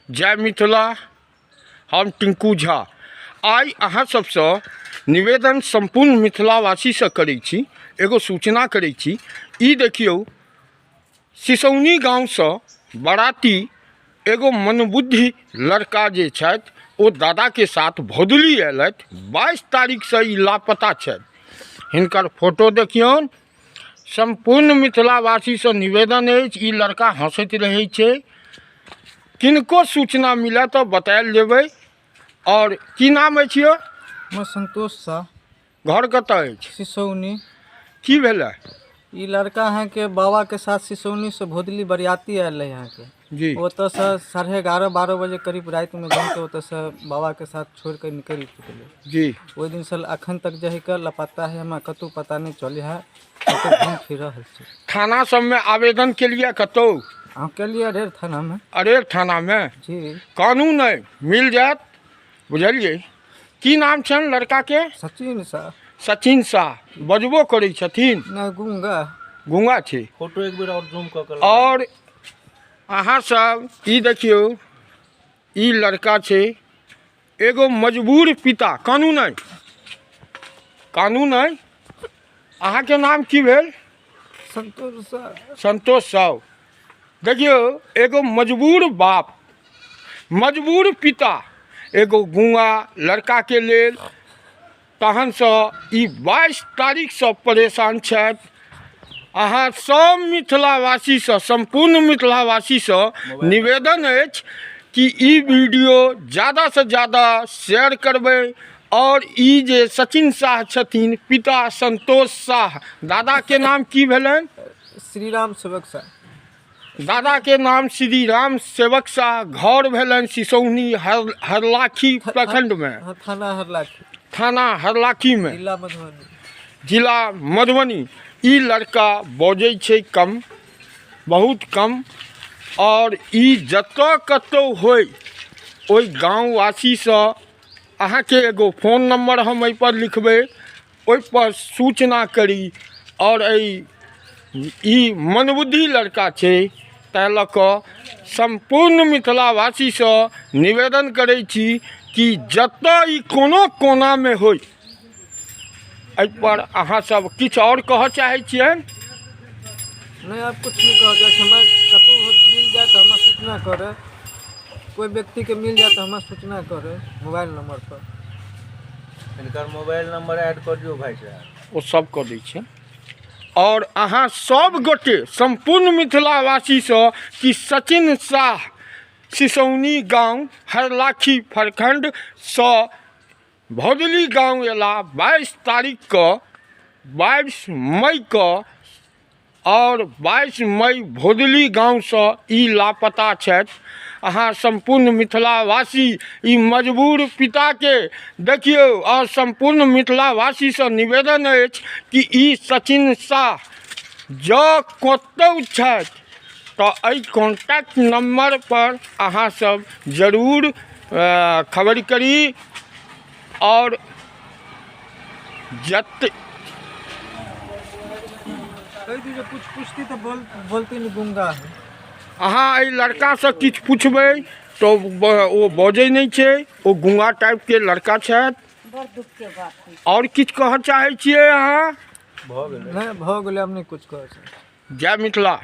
जय मिथिला। हम टिंकू झा आइ अहाँ सबसँ निवेदन संपूर्ण मिथिलावासी से करै छी, एगो सूचना करै छी। ई देखियौ, सिसौनी गाँव से बाराती एगो मनबुद्धि लड़का जे छथि ओ दादा के साथ भोदली अयलथि। 22 तारीख से ई लापता छथि। हिनकर फोटो देखियौन। संपूर्ण मिथिलावासी से निवेदन अछि, ई लड़का हंसैत रहै छै। किनको सूचना मिले तो बतायल जेबै। और की नाम अछि यौ? मैं संतोष शाह। घर कतऽ अछि? सिसौनी। की भेलै? ई लड़का है के बाबा के साथ सिसौनी से भोदली बरियाती आयल है यहाँ के जी ओतऽ से 11:30-12 बजे करीब रात में घूम के ओतऽ से बाबा के साथ छोड़ के निकल चुके जी। ओहि दिन से अखन तक जे है के लापता है, हमें कतौ पता नहीं चले है, कतौ घूम फिर रहल छै। थाना सब में आवेदन के लिए कतौ? हम के लिए अरेर थाना में। अरेर थाना में जी। कानून है, मिल जात, बुझलिए। की नाम छन लड़का के? सचिन शाह। सचिन शाह। बजबो करै छथिन? ना गूंगा। गूंगा छै। फोटो एक बेर और जूम क के। और अहाँ सब ई देखियो, ई लड़का छै एगो मजबूर पिता। कानून है, कानून है। अहाँ के नाम की भेल? संतोष शाह। संतोष साहब। देखियो, एगो मजबूर बाप, मजबूर पिता एगो गूंगा लड़का के लेल तहन से ई 22 तारीख से परेशान छथि। अहाँ सब मिथिलावासी से, संपूर्ण मिथिलावासी से निवेदन अछि कि ई वीडियो ज़्यादा से ज़्यादा शेयर करबै। और ई जे सचिन शाह छथिन, पिता संतोष शाह, दादा के नाम की भेलन? श्री राम सेवक शाह। दादा के नाम श्री राम सेवक शाह। घर भेलन सिसौनी हरलाखी प्रखंड में, थाना हरलाखी। थाना हरलाखी में, जिला मधुबनी। जिला मधुबनी। ई लड़का बजै छै कम, बहुत कम। और ई जतऽ कतौ होय ओइ गाँववासी से अहाँ के एगो फोन नंबर हम एहि पर लिखबै, ओहि पर सूचना करी। और ई मनबुद्धि लड़का छै, तै लऽ कऽ संपूर्ण मिथिलावासी से निवेदन करै छी कि जतऽ ई कोनो कोना में होय, एहि पर अहाँ सब किछु और कहऽ चाहै छियै? नहीं, आप कुछ नहीं कह सकते। हमें कतौ मिल जाए तो हमें सूचना करे, कोई व्यक्ति के मिल जाए तो हमें सूचना करे मोबाइल नंबर पर। इनका मोबाइल नंबर ऐड कर दियो भाई साहब। वो सब कऽ दै छै। और अहाँ सब गोटे संपूर्ण मिथिलावासी से कि सचिन शाह सिसौनी गांव हरलाखी प्रखंड से भोदली गांव एला 22 तारीख को, 22 मई को। और 22 मई भोदली गांव से ई लापता छथि। अहाँ संपूर्ण मिथिलावासी ई मजबूर पिता के देखियो। और संपूर्ण मिथिलावासी से निवेदन अछि कि ई सचिन शाह जँ कतौ छथि तो एहि कॉन्टैक्ट नंबर पर अहाँ सब जरूर खबर करी। और जत कुछ पूछती तो बोलती नहीं गूंगा है। अहाँ एहि लड़का से किछु पूछबै तो वो बजै नहीं छै, वो गूंगा टाइप के लड़का छथि। बड़ दुख के बात है। और किछु कहऽ चाहै छियै अहाँ? नहीं, भऽ गेलै, हम नहीं कुछ कह सकते। जय मिथिला।